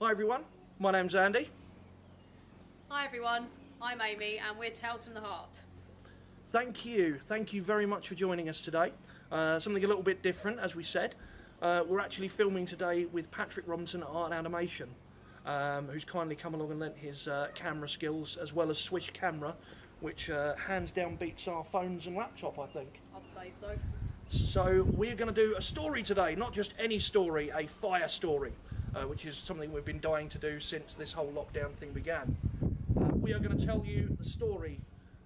Hi everyone, my name's Andy. Hi everyone, I'm Amy and we're Tales from the Hart. Thank you very much for joining us today. Something a little bit different, as we said. We're actually filming today with Patrick Robinson at Art and Animation, who's kindly come along and lent his camera skills, as well as Swish camera, which hands down beats our phones and laptop, I think. I'd say so. So we're going to do a story today, not just any story, a fire story, which is something we've been dying to do since this whole lockdown thing began. We are going to tell you the story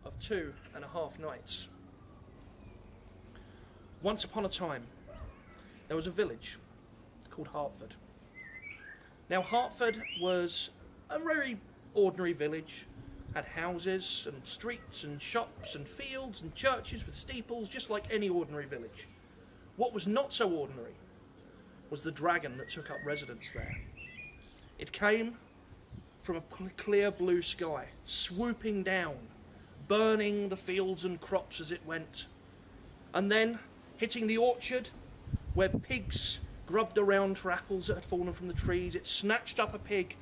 of 2.5 nights. Once upon a time, there was a village called Hartford. Now, Hartford was a very ordinary village, had houses and streets and shops and fields and churches with steeples, just like any ordinary village. What was not so ordinary was the dragon that took up residence there. It came from a clear blue sky, swooping down, burning the fields and crops as it went, and then hitting the orchard where pigs grubbed around for apples that had fallen from the trees. It snatched up a pig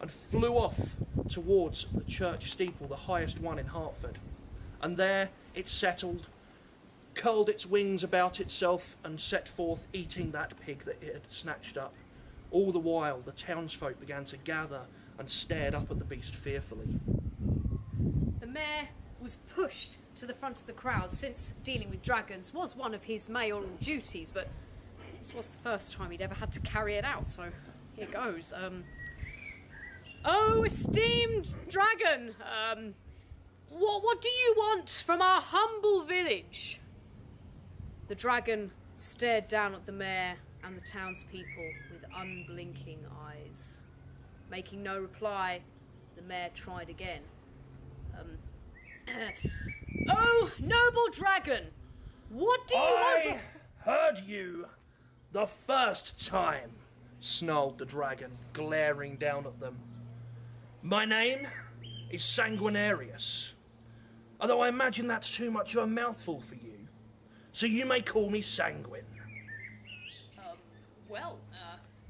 and flew off towards the church steeple, the highest one in Hartford. And there it settled, curled its wings about itself and set forth eating that pig that it had snatched up. All the while the townsfolk began to gather and stared up at the beast fearfully. The mayor was pushed to the front of the crowd, since dealing with dragons was one of his mayoral duties, but this was the first time he'd ever had to carry it out, so here goes. Oh, esteemed dragon, what do you want from our humble village? The dragon stared down at the mayor and the townspeople with unblinking eyes. Making no reply, the mayor tried again. Oh, noble dragon, what do you want from... I heard you the first time, snarled the dragon, glaring down at them. My name is Sanguinarius, although I imagine that's too much of a mouthful for you, so you may call me Sanguine.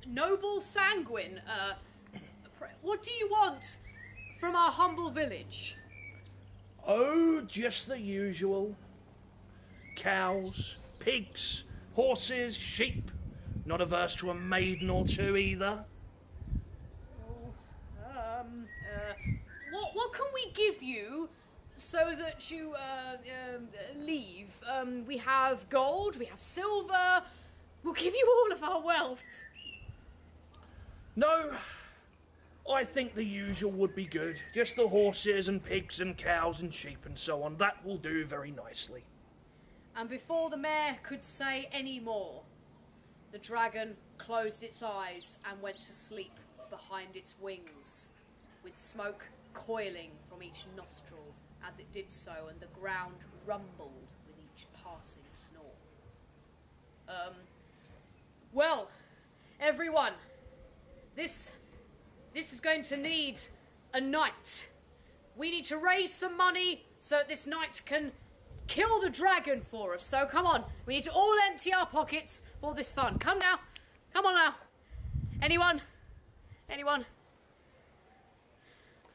Noble Sanguine, what do you want from our humble village? Oh, just the usual. Cows, pigs, horses, sheep. Not averse to a maiden or two either. What can we give you so that you leave? We have gold, we have silver. We'll give you all of our wealth. No, I think the usual would be good. Just the horses and pigs and cows and sheep and so on. That will do very nicely. And before the mayor could say any more, the dragon closed its eyes and went to sleep behind its wings, with smoke coiling from each nostril as it did so, and the ground rumbled with each passing snore. Well, everyone, this is going to need a knight. We need to raise some money so that this knight can kill the dragon for us. So come on, we need to all empty our pockets for this fun. Come now, come on now. Anyone?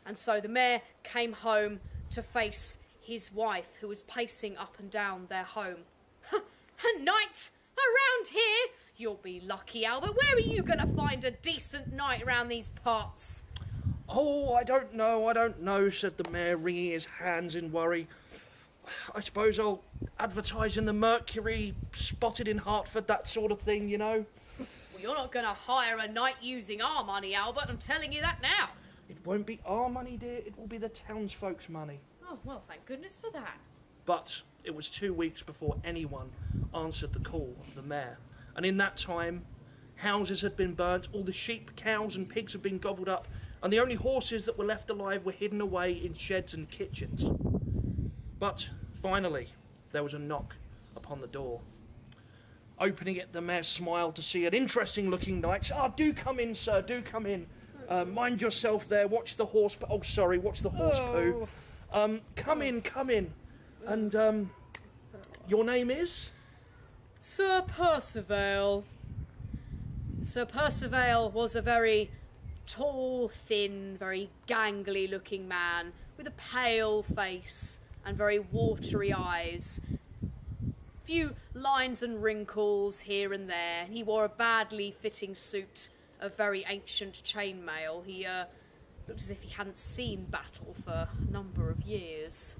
And so the mayor came home to face his wife, who was pacing up and down their home. A knight around here? You'll be lucky, Albert. Where are you going to find a decent knight around these parts? Oh, I don't know, said the mayor, wringing his hands in worry. I suppose I'll advertise in the Mercury, spotted in Hartford, that sort of thing, you know. Well, you're not going to hire a knight using our money, Albert. I'm telling you that now. It won't be our money, dear. It will be the townsfolk's money. Oh, well, thank goodness for that. But it was 2 weeks before anyone answered the call of the mayor. And in that time, houses had been burnt, all the sheep, cows and pigs had been gobbled up, and the only horses that were left alive were hidden away in sheds and kitchens. But finally, there was a knock upon the door. Opening it, the mayor smiled to see an interesting-looking knight. "Ah, do come in, sir, do come in. Mind yourself there, watch the horse... watch the horse poo. Come in. And, your name is?" Sir Percival. Sir Percival was a very tall, thin, very gangly-looking man with a pale face and very watery eyes. Few lines and wrinkles here and there. He wore a badly fitting suit of very ancient chainmail. He looked as if he hadn't seen battle for a number of years.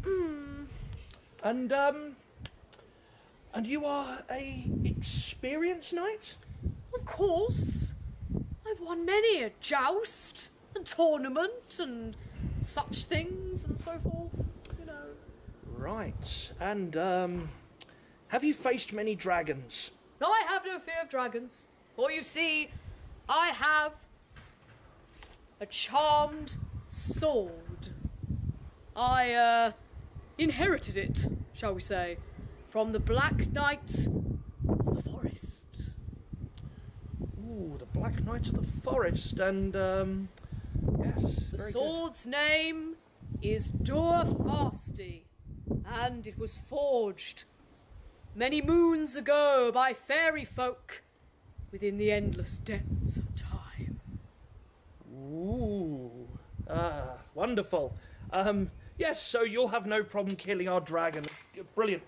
And you are a experienced knight? Of course. I've won many a joust and tournament and such things and so forth, you know. Right. And, have you faced many dragons? No, I have no fear of dragons. For you see, I have a charmed sword. I, inherited it, shall we say, from the Black Knight of the Forest. Ooh, the Black Knight of the Forest, and, yes. The sword's name is Durfasti, and it was forged many moons ago by fairy folk within the endless depths of time. Ooh, wonderful. Yes, so you'll have no problem killing our dragon. Brilliant.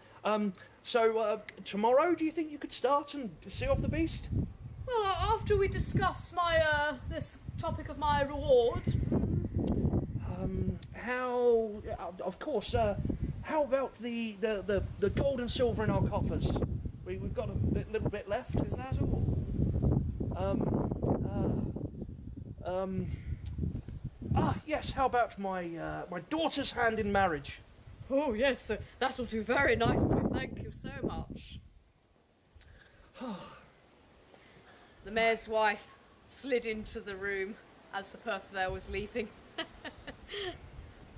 So, tomorrow, do you think you could start and see off the beast? Well, after we discuss my, this topic of my reward. Of course, how about the gold and silver in our coffers? We've got a little bit left. Is that all? Yes, how about my daughter's hand in marriage? Oh, yes, that'll do very nicely. Thank you so much. The mayor's wife slid into the room as Sir Percival was leaving.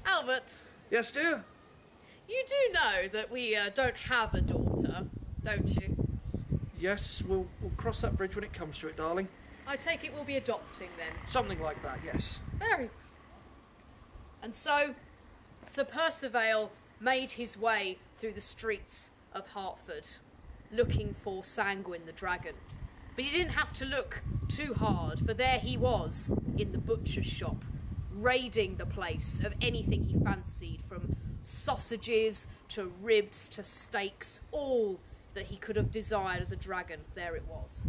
Albert. Yes, dear? You do know that we don't have a daughter, don't you? Yes, we'll cross that bridge when it comes to it, darling. I take it we'll be adopting then. Something like that, yes. Very good. And so, Sir Percival made his way through the streets of Hertford, looking for Sanguine the dragon. But he didn't have to look too hard, for there he was, in the butcher's shop, raiding the place of anything he fancied, from sausages to ribs to steaks, all that he could have desired as a dragon. There it was.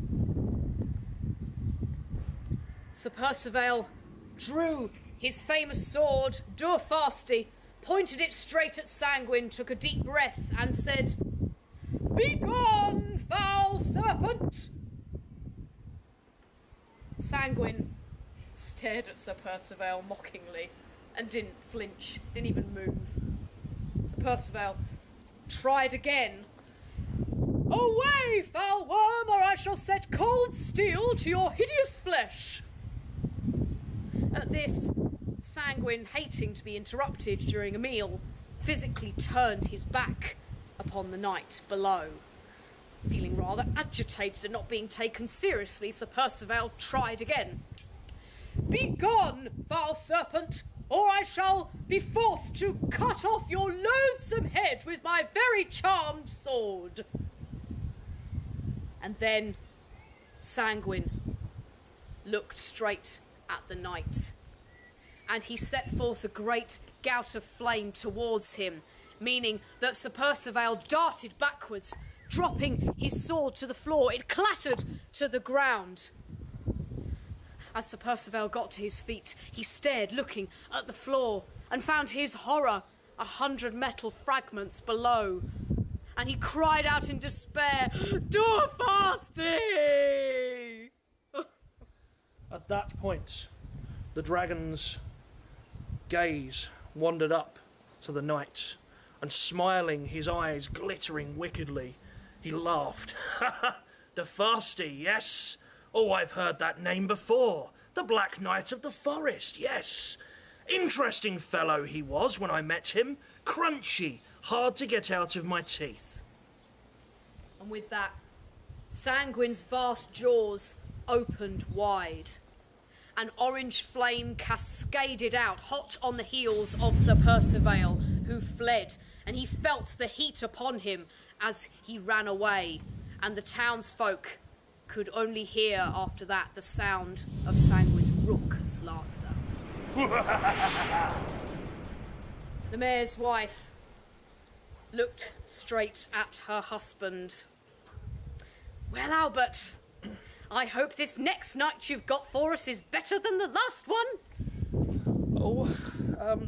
Sir Percival drew his famous sword, Durfasti, pointed it straight at Sanguine, took a deep breath, and said, "Begone, foul serpent!" Sanguine stared at Sir Percival mockingly and didn't flinch, didn't even move. Sir Percival tried again. "Away, foul worm, or I shall set cold steel to your hideous flesh." At this, Sanguine, hating to be interrupted during a meal, physically turned his back upon the knight below. Feeling rather agitated at not being taken seriously, Sir Percival tried again. "Begone, foul serpent, or I shall be forced to cut off your loathsome head with my very charmed sword." And then Sanguine looked straight at the knight, and he set forth a great gout of flame towards him, meaning that Sir Percival darted backwards, dropping his sword to the floor. It clattered to the ground. As Sir Percival got to his feet, he stared, looking at the floor, and found to his horror 100 metal fragments below. And he cried out in despair, "Durfasti!" At that point, the dragon's gaze wandered up to the knight, and smiling, his eyes glittering wickedly, he laughed. Durfasti, yes. Oh, I've heard that name before. The Black Knight of the Forest, yes. Interesting fellow he was when I met him. Crunchy, hard to get out of my teeth. And with that, Sanguine's vast jaws opened wide. An orange flame cascaded out, hot on the heels of Sir Percival, who fled, and he felt the heat upon him as he ran away, and the townsfolk could only hear after that the sound of Sanguine's raucous laughter. The mayor's wife looked straight at her husband. Well, Albert, I hope this next night you've got for us is better than the last one. Oh,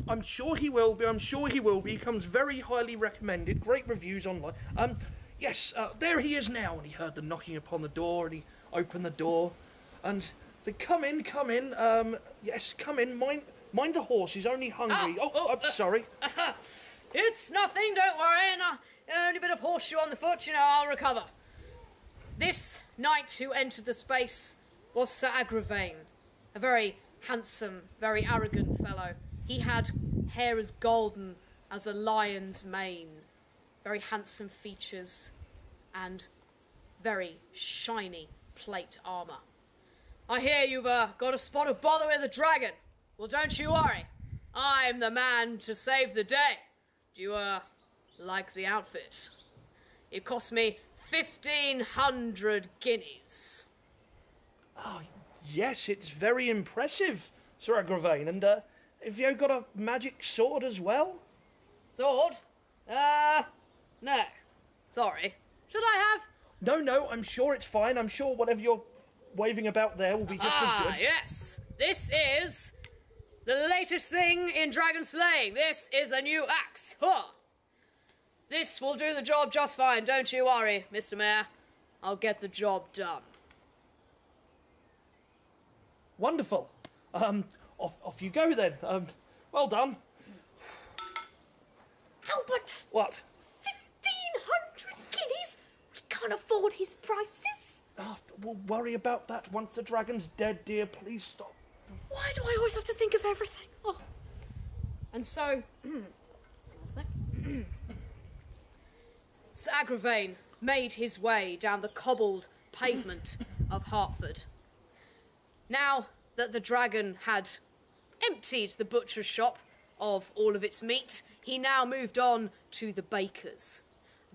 I'm sure he will be. I'm sure he will be. He comes very highly recommended. Great reviews online. Yes, there he is now. And he heard the knocking upon the door, and he opened the door. And they come in. Yes, come in. Mind the horse. He's only hungry. I'm sorry. It's nothing. Don't worry. Only a bit of horseshoe on the foot. You know, I'll recover. This knight who entered the space was Sir Agravain, a very handsome, very arrogant fellow. He had hair as golden as a lion's mane, very handsome features, and very shiny plate armour. I hear you've got a spot of bother with the dragon. Well, don't you worry. I'm the man to save the day. Do you, like the outfit? It cost me 1,500 guineas. Oh, yes, it's very impressive, Sir Agravain. And have you got a magic sword as well? Sword? No. Sorry. Should I have? No, I'm sure it's fine. I'm sure whatever you're waving about there will be just as good. Yes. This is the latest thing in dragon slaying. This is a new axe. Huh. This will do the job just fine. Don't you worry, Mr. Mayor. I'll get the job done. Wonderful. Off you go then. Well done. Albert! What? 1,500 guineas? We can't afford his prices. Oh, we'll worry about that once the dragon's dead, dear. Please stop. Why do I always have to think of everything? Oh. And so... Sir Agravain made his way down the cobbled pavement of Hertford. Now that the dragon had emptied the butcher's shop of all of its meat, he now moved on to the baker's.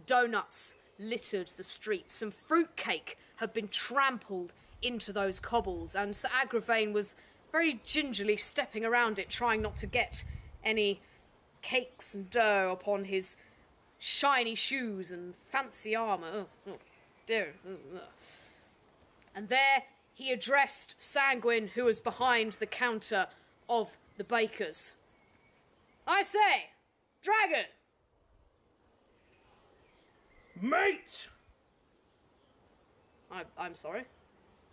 Donuts littered the streets, and fruitcake had been trampled into those cobbles, and Sir Agravain was very gingerly stepping around it, trying not to get any cakes and dough upon his shiny shoes and fancy armour. Oh, dear. And there he addressed Sanguine, who was behind the counter of the baker's. I say, dragon! Meat! I'm sorry?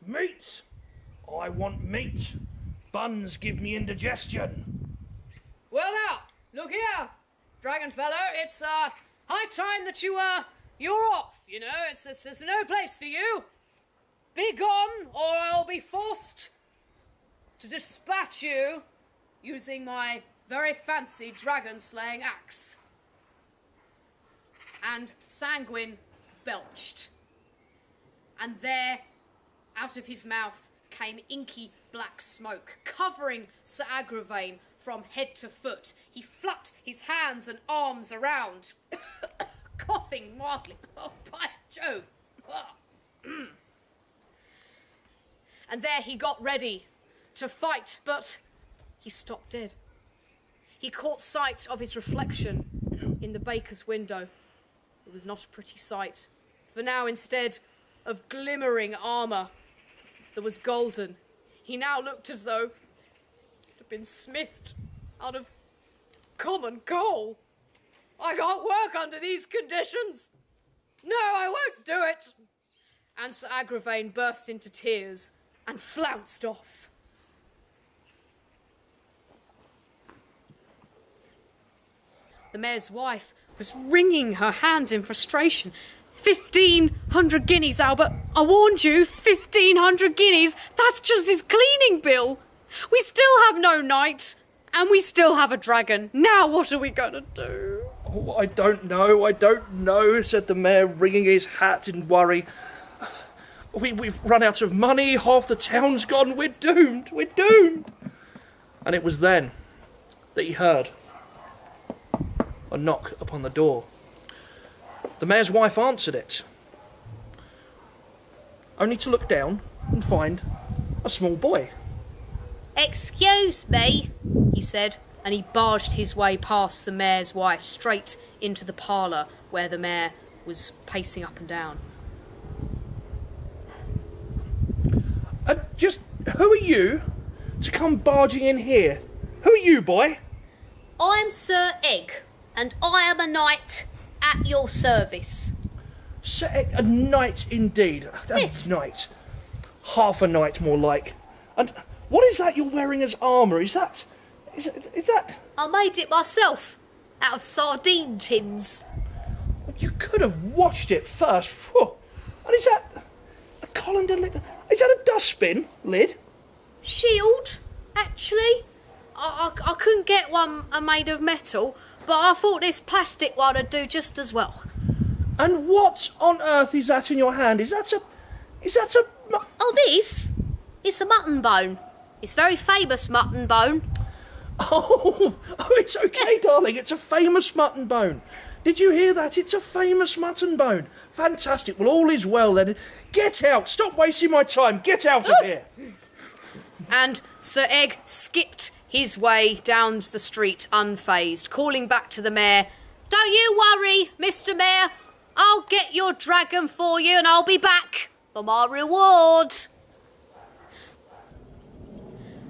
Meat! I want meat. Buns give me indigestion. Well now, look here, dragon fellow, it's high time that you're off, you know, it's no place for you. Be gone, or I'll be forced to dispatch you using my very fancy dragon-slaying axe. And Sanguine belched. And there, out of his mouth, came inky black smoke, covering Sir Agravain from head to foot. He flapped his hands and arms around, coughing wildly. Oh, by Jove! And there he got ready to fight, but he stopped dead. He caught sight of his reflection in the baker's window. It was not a pretty sight, for now instead of glimmering armour that was golden, he now looked as though it had been smithed out of common coal. I can't work under these conditions. No, I won't do it. And Sir Agravain burst into tears and flounced off. The mayor's wife was wringing her hands in frustration. 1,500 guineas, Albert. I warned you, 1,500 guineas. That's just his cleaning bill. We still have no knight, and we still have a dragon. Now what are we going to do? Oh, I don't know, said the mayor, wringing his hat in worry. We've run out of money, half the town's gone, we're doomed. And it was then that he heard a knock upon the door. The mayor's wife answered it. only to look down and find a small boy. "Excuse me," he said, and he barged his way past the mayor's wife straight into the parlour where the mayor was pacing up and down. Just, who are you to come barging in here? Who are you, boy? "I'm Sir Egg, and I am a knight at your service." Sir Egg, a knight indeed. Yes. A knight. Half a knight, more like. And what is that you're wearing as armour? Is that... I made it myself, out of sardine tins. You could have washed it first. Phew. And is that a colander lid? Is that a dustbin lid? Shield, actually. I couldn't get one made of metal, but I thought this plastic one would do just as well. And what on earth is that in your hand? Is that a... Oh, this? It's a mutton bone. It's very famous mutton bone. Oh, it's okay, darling. It's a famous mutton bone. Did you hear that? It's a famous mutton bone. Fantastic. Well, all is well then. Get out. Stop wasting my time. Get out of here. And Sir Egg skipped his way down the street unfazed, calling back to the mayor, "Don't you worry, Mr. Mayor. I'll get your dragon for you and I'll be back for my reward."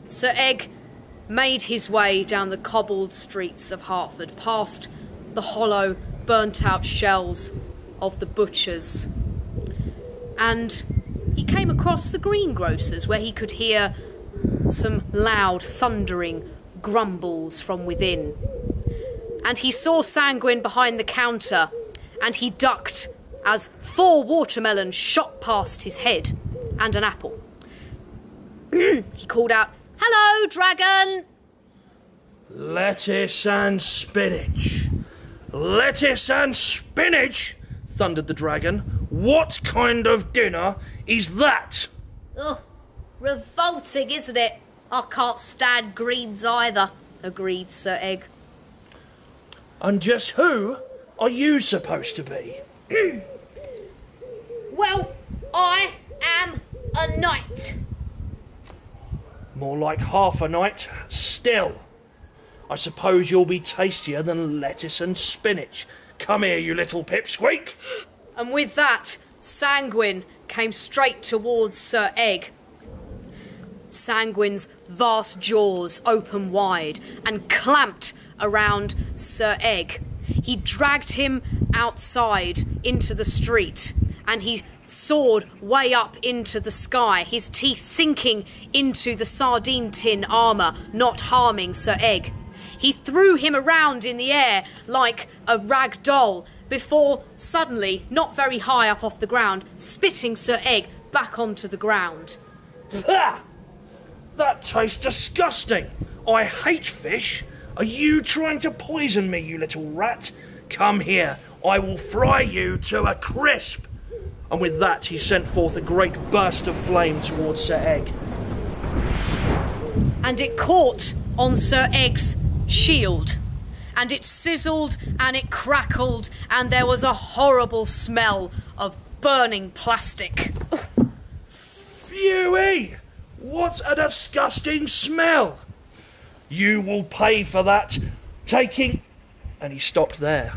Sir Egg made his way down the cobbled streets of Hertford, past the hollow, burnt-out shells of the butchers. And he came across the greengrocer's, where he could hear some loud, thundering grumbles from within. And he saw Sanguine behind the counter, and he ducked as 4 watermelons shot past his head, and an apple. He called out, "Hello, dragon!" Lettuce and spinach. Lettuce and spinach, thundered the dragon. What kind of dinner is that? "Oh, revolting, isn't it? I can't stand greens either," agreed Sir Egg. And just who are you supposed to be? "Well, I am a knight." More like half a knight. Still, I suppose you'll be tastier than lettuce and spinach. Come here, you little pipsqueak. And with that, Sanguine came straight towards Sir Egg. Sanguine's vast jaws opened wide and clamped around Sir Egg. He dragged him outside into the street, and he soared way up into the sky, his teeth sinking into the sardine tin armour, not harming Sir Egg. He threw him around in the air like a rag doll, before suddenly, not very high up off the ground, spitting Sir Egg back onto the ground. Ha! That tastes disgusting. I hate fish. Are you trying to poison me, you little rat? Come here. I will fry you to a crisp. And with that, he sent forth a great burst of flame towards Sir Egg. And it caught on Sir Egg's shield. And it sizzled and it crackled, and there was a horrible smell of burning plastic. Phewie! What a disgusting smell! You will pay for that, taking... And he stopped there.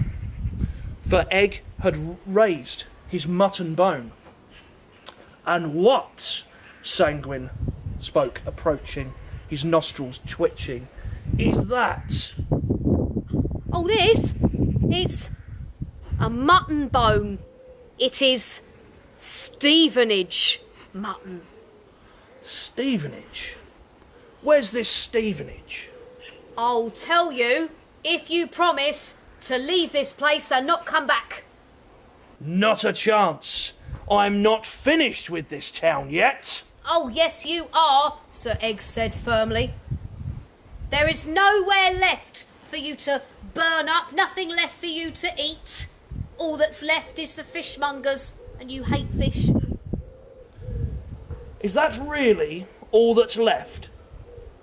For Egg had raised his mutton bone. And what? Sanguine spoke, approaching, his nostrils twitching. Is that? Oh, this? It's a mutton bone. It is Stevenage mutton. Stevenage? Where's this Stevenage? I'll tell you if you promise to leave this place and not come back. Not a chance. I'm not finished with this town yet. Oh, yes, you are, Sir Egg said firmly. There is nowhere left for you to burn up, nothing left for you to eat. All that's left is the fishmongers, and you hate fish. Is that really all that's left?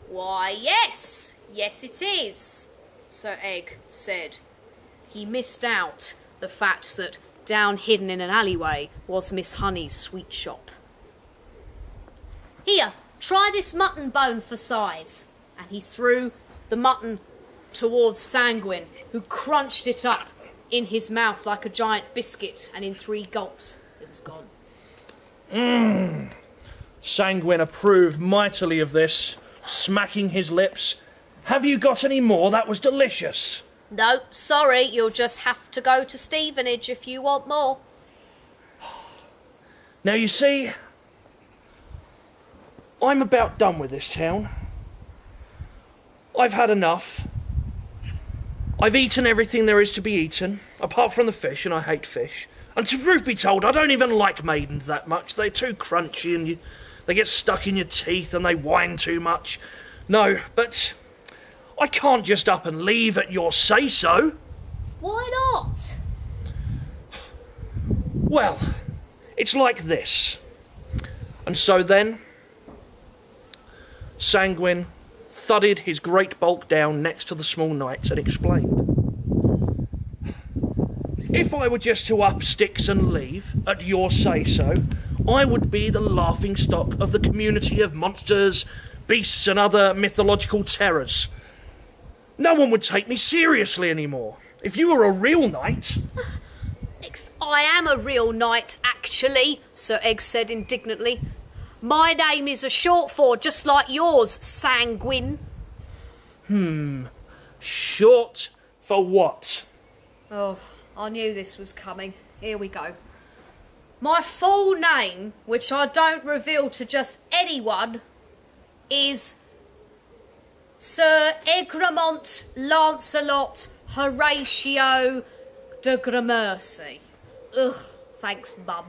Why, yes. Yes, it is, Sir Egg said. He missed out the fact that down hidden in an alleyway was Miss Honey's sweet shop. Here, try this mutton bone for size. And he threw the mutton towards Sanguine, who crunched it up in his mouth like a giant biscuit, and in 3 gulps it was gone. Sanguine approved mightily of this, smacking his lips. Have you got any more? That was delicious. No, sorry, you'll just have to go to Stevenage if you want more. Now you see, I'm about done with this town. I've had enough. I've eaten everything there is to be eaten, apart from the fish, and I hate fish. And to truth be told, I don't even like maidens that much. They're too crunchy and they get stuck in your teeth and they whine too much. No, but I can't just up and leave at your say-so. Why not? Well, it's like this. And so then, Sanguine thudded his great bulk down next to the small knight and explained. If I were just to up sticks and leave, at your say-so, I would be the laughingstock of the community of monsters, beasts and other mythological terrors. No one would take me seriously anymore. If you were a real knight... I am a real knight, actually, Sir Egg said indignantly. My name is a short for, just like yours, Sanguine. Short for what? Oh, I knew this was coming. Here we go. My full name, which I don't reveal to just anyone, is Sir Egremont Lancelot Horatio de Gramercy. Ugh, thanks, Mum.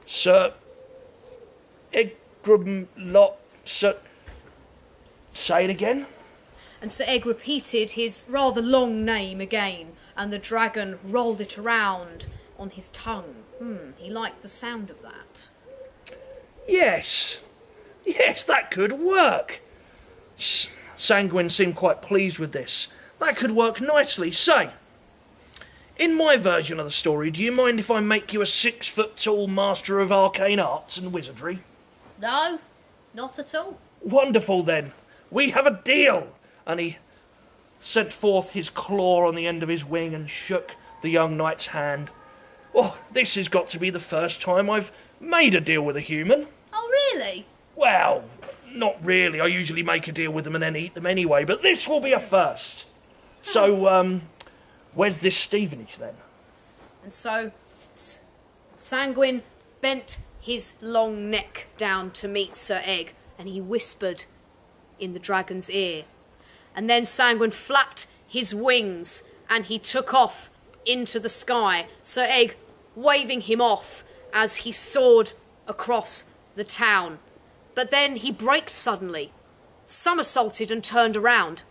Sir Egremont... Sir... Say it again? And Sir Egg repeated his rather long name again, and the dragon rolled it around on his tongue. He liked the sound of that. Yes, that could work. Sanguine seemed quite pleased with this. That could work nicely. Say, in my version of the story, do you mind if I make you a 6-foot-tall master of arcane arts and wizardry? No, not at all. Wonderful, then. We have a deal. And he sent forth his claw on the end of his wing and shook the young knight's hand. Oh, this has got to be the first time I've made a deal with a human. Oh, really? Well, not really. I usually make a deal with them and then eat them anyway, but this will be a first. So, where's this Stevenage, then? And so, Sanguine bent his long neck down to meet Sir Egg, and he whispered in the dragon's ear. And then Sanguine flapped his wings, and he took off into the sky, Sir Egg waving him off as he soared across the town. But then he braked suddenly, somersaulted and turned around.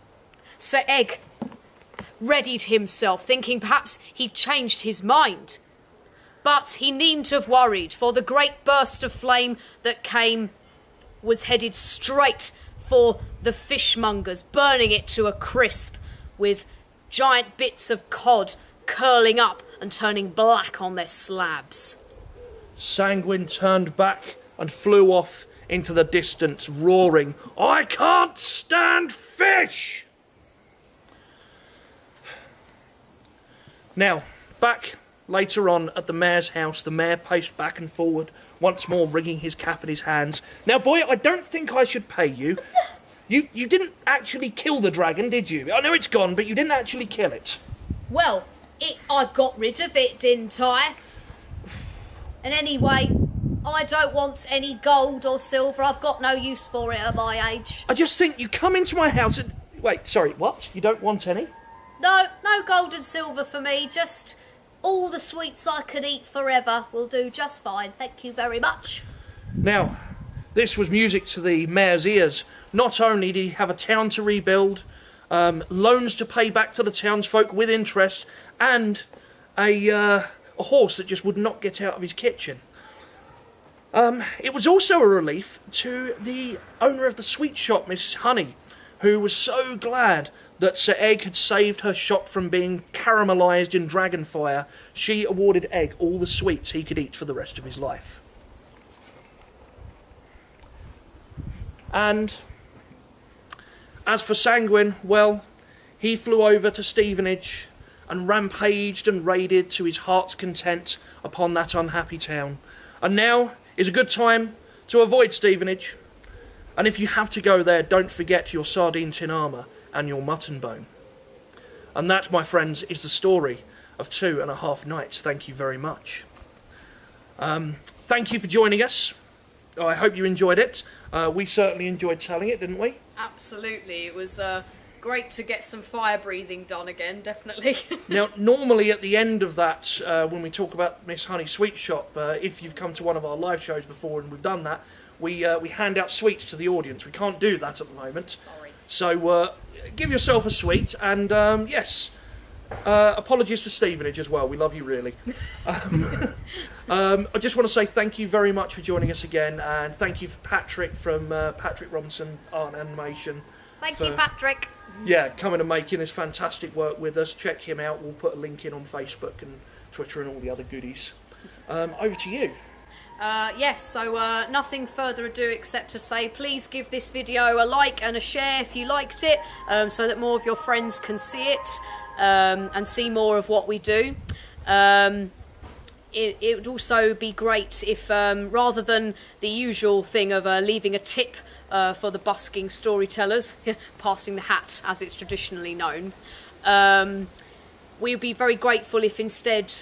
Sir Egg readied himself, thinking perhaps he'd changed his mind. But he needn't have worried, for the great burst of flame that came was headed straight for the fishmongers, burning it to a crisp, with giant bits of cod curling up and turning black on their slabs. Sanguine turned back and flew off into the distance, roaring, I can't stand fish! Now, back later on at the mayor's house, the mayor paced back and forward, once more wringing his cap in his hands. Now, boy, I don't think I should pay you. You didn't actually kill the dragon, did you? I know it's gone, but you didn't actually kill it. Well, I got rid of it, didn't I? And anyway, I don't want any gold or silver. I've got no use for it at my age. I just think you come into my house and... Wait, sorry, what? You don't want any? No gold and silver for me. Just all the sweets I can eat forever will do just fine. Thank you very much. Now, this was music to the mayor's ears. Not only did he have a town to rebuild, loans to pay back to the townsfolk with interest, and a horse that just would not get out of his kitchen. It was also a relief to the owner of the sweet shop, Miss Honey, who was so glad that Sir Egg had saved her shop from being caramelised in dragon fire. She awarded Egg all the sweets he could eat for the rest of his life. And as for Sanguine, well, he flew over to Stevenage and rampaged and raided to his heart's content upon that unhappy town. And now is a good time to avoid Stevenage. And if you have to go there, don't forget your sardine tin armour and your mutton bone. And that, my friends, is the story of 2.5 Nights. Thank you very much. Thank you for joining us. I hope you enjoyed it. We certainly enjoyed telling it, didn't we? Absolutely. It was great to get some fire breathing done again, definitely. Now, normally at the end of that, when we talk about Miss Honey Sweet Shop, if you've come to one of our live shows before and we've done that, we hand out sweets to the audience. We can't do that at the moment. Sorry. So give yourself a sweet, and yes, apologies to Stevenage as well. We love you, really. I just want to say thank you very much for joining us again, and thank you for Patrick from Patrick Robinson Art and Animation. Thank you, Patrick. Yeah, coming and making this fantastic work with us. Check him out. We'll put a link in on Facebook and Twitter and all the other goodies. Over to you. Yes, so nothing further ado except to say please give this video a like and a share if you liked it, so that more of your friends can see it and see more of what we do. It would also be great if, rather than the usual thing of leaving a tip for the busking storytellers, passing the hat as it's traditionally known, we would be very grateful if instead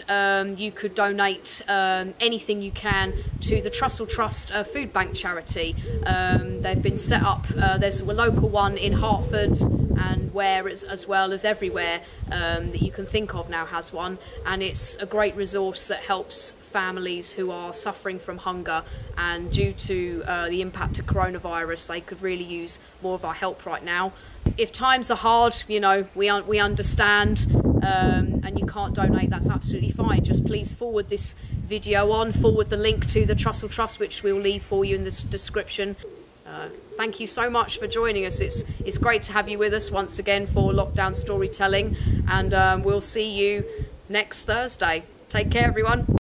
you could donate anything you can to the Trussell Trust Food Bank charity. They've been set up, there's a local one in Hartford and Ware as well as everywhere that you can think of now has one, and it's a great resource that helps families who are suffering from hunger, and due to the impact of coronavirus they could really use more of our help right now. If times are hard, you know, we understand, and you can't donate, that's absolutely fine. Just please forward this video on, forward the link to the Trussell Trust, which we'll leave for you in the description. Thank you so much for joining us. It's great to have you with us once again for Lockdown Storytelling, and we'll see you next Thursday. Take care, everyone.